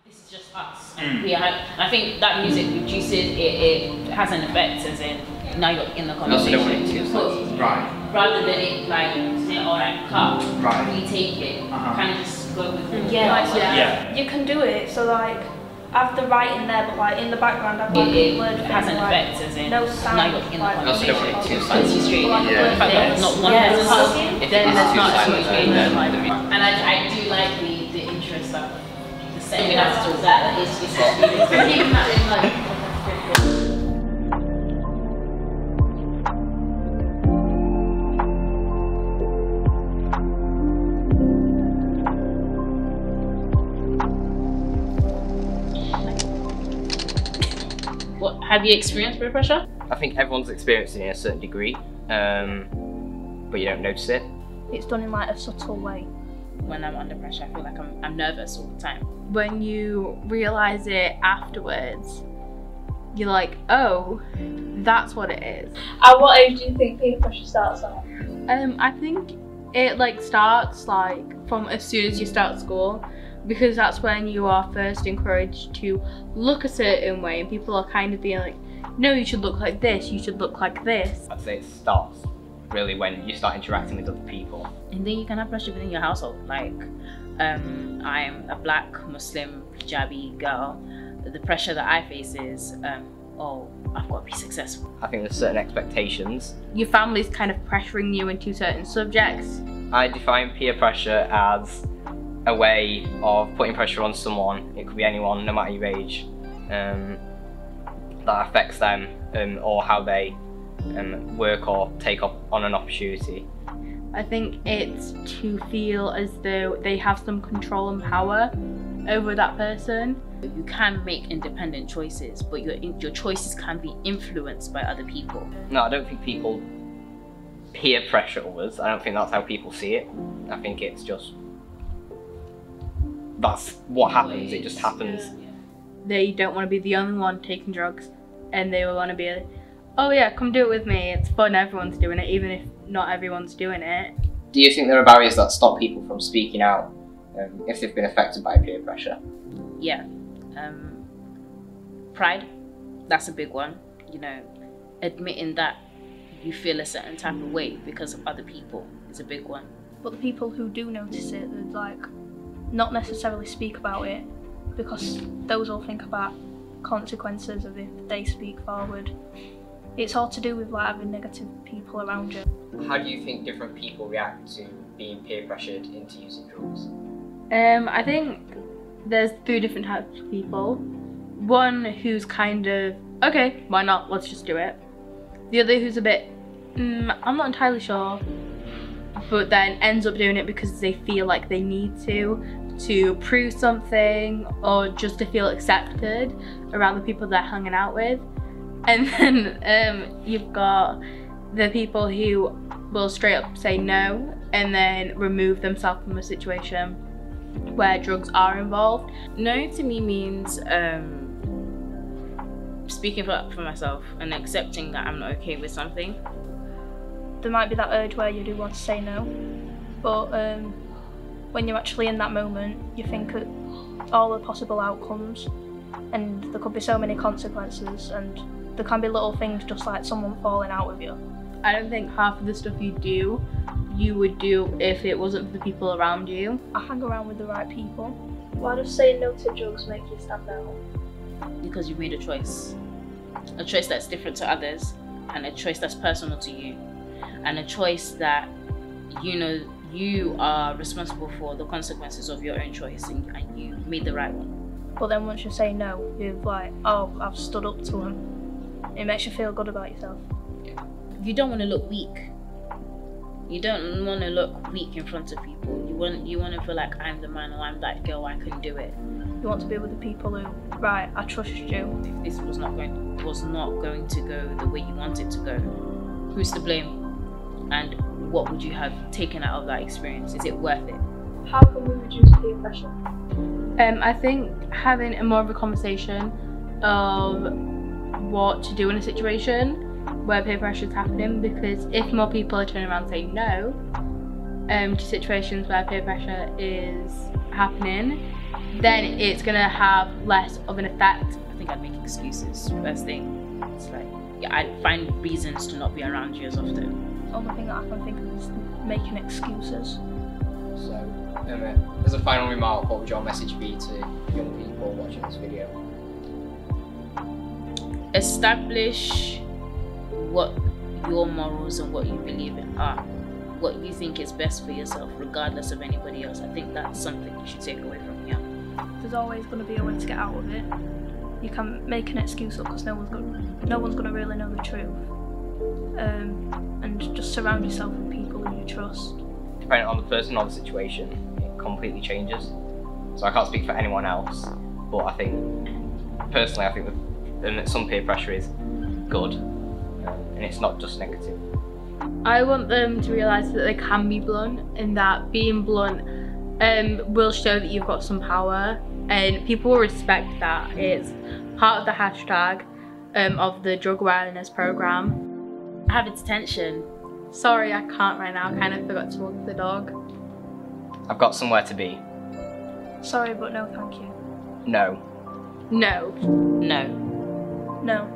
It's just us. And I think that music reduces it has an effect, as in now you're in the conversation. Right. Rather than it like say, alright, cut, retake it, kind of just go with it. Yeah. You can do it, so like I have the writing there, but like in the background I've like it word has an effect, as in no sound. Now you're in the conversation. Like, not one person talking, then there's not as much going on. And I do like the interest of the setting that's all that. It's even that in like. What have you experienced peer pressure? I think everyone's experiencing it in a certain degree, but you don't notice it. It's done in like a subtle way. When I'm under pressure, I feel like I'm nervous all the time. When you realise it afterwards, you're like, oh, that's what it is. At what age do you think peer pressure starts at? I think it like starts like from as soon as you start school, because that's when you are first encouraged to look a certain way, and people are kind of being like, no, you should look like this, you should look like this. I'd say it starts really when you start interacting with other people. And then you can have pressure within your household. Like, I'm a black Muslim hijabi girl. The pressure that I face is, oh, I've got to be successful. I think there's certain expectations. Your family's kind of pressuring you into certain subjects. I define peer pressure as a way of putting pressure on someone. It could be anyone, no matter your age, that affects them or how they work or take up on an opportunity. I think it's to feel as though they have some control and power over that person. You can make independent choices, but your choices can be influenced by other people. No, I don't think people peer pressure others. I don't think that's how people see it. I think it's just, that's what happens, it just happens. They don't want to be the only one taking drugs, and they want to be like, oh yeah, come do it with me, it's fun, everyone's doing it, even if not everyone's doing it. Do you think there are barriers that stop people from speaking out if they've been affected by peer pressure? Yeah. Pride, that's a big one. You know, admitting that you feel a certain type of way because of other people is a big one. But the people who do notice it, they'd like not necessarily speak about it, because those will think about consequences of if they speak forward. It's all to do with like having negative people around you. How do you think different people react to being peer pressured into using drugs? I think there's 3 different types of people. One who's kind of, okay, why not, let's just do it. The other who's a bit, I'm not entirely sure, but then ends up doing it because they feel like they need to prove something, or just to feel accepted around the people they're hanging out with. And then you've got the people who will straight up say no and then remove themselves from a situation where drugs are involved. No to me means speaking for myself and accepting that I'm not okay with something. There might be that urge where you do want to say no, but when you're actually in that moment, you think of all the possible outcomes, and there could be so many consequences, and there can be little things just like someone falling out with you. I don't think half of the stuff you would do if it wasn't for the people around you. I hang around with the right people. Why does saying no to drugs make you stand out? Because you've made a choice that's different to others, and a choice that's personal to you, and a choice that you know you are responsible for the consequences of your own choice, and you made the right one. But then once you say no, you're like, oh, I've stood up to him. It makes you feel good about yourself. You don't want to look weak. You don't want to look weak in front of people. You want to feel like I'm the man, or I'm that girl, I can do it. You want to be with the people who, right, I trust you. If this was not going to go the way you want it to go, who's to blame? And what would you have taken out of that experience? Is it worth it? How can we reduce peer pressure? I think having a more of a conversation of what to do in a situation where peer pressure is happening, because if more people are turning around saying no to situations where peer pressure is happening, then it's gonna have less of an effect. I think I'd make excuses. First thing, it's like, yeah, I'd find reasons to not be around you as often. Only thing that I can think of is making excuses. So, as a final remark, what would your message be to young people watching this video? Establish what your morals and what you believe in are. What you think is best for yourself, regardless of anybody else. I think that's something you should take away from here. There's always going to be a way to get out of it. You can make an excuse up because no one's going to really know the truth. And just surround yourself with people who you trust. Depending on the person or the situation, it completely changes. So I can't speak for anyone else, but I think, personally, I think that some peer pressure is good, and it's not just negative. I want them to realise that they can be blunt, and that being blunt will show that you've got some power, and people will respect that. It's part of the hashtag of the drug awareness programme. Have its attention. Sorry, I can't right now. I kind of forgot to walk the dog. I've got somewhere to be. Sorry, but no thank you. No. No. No. No.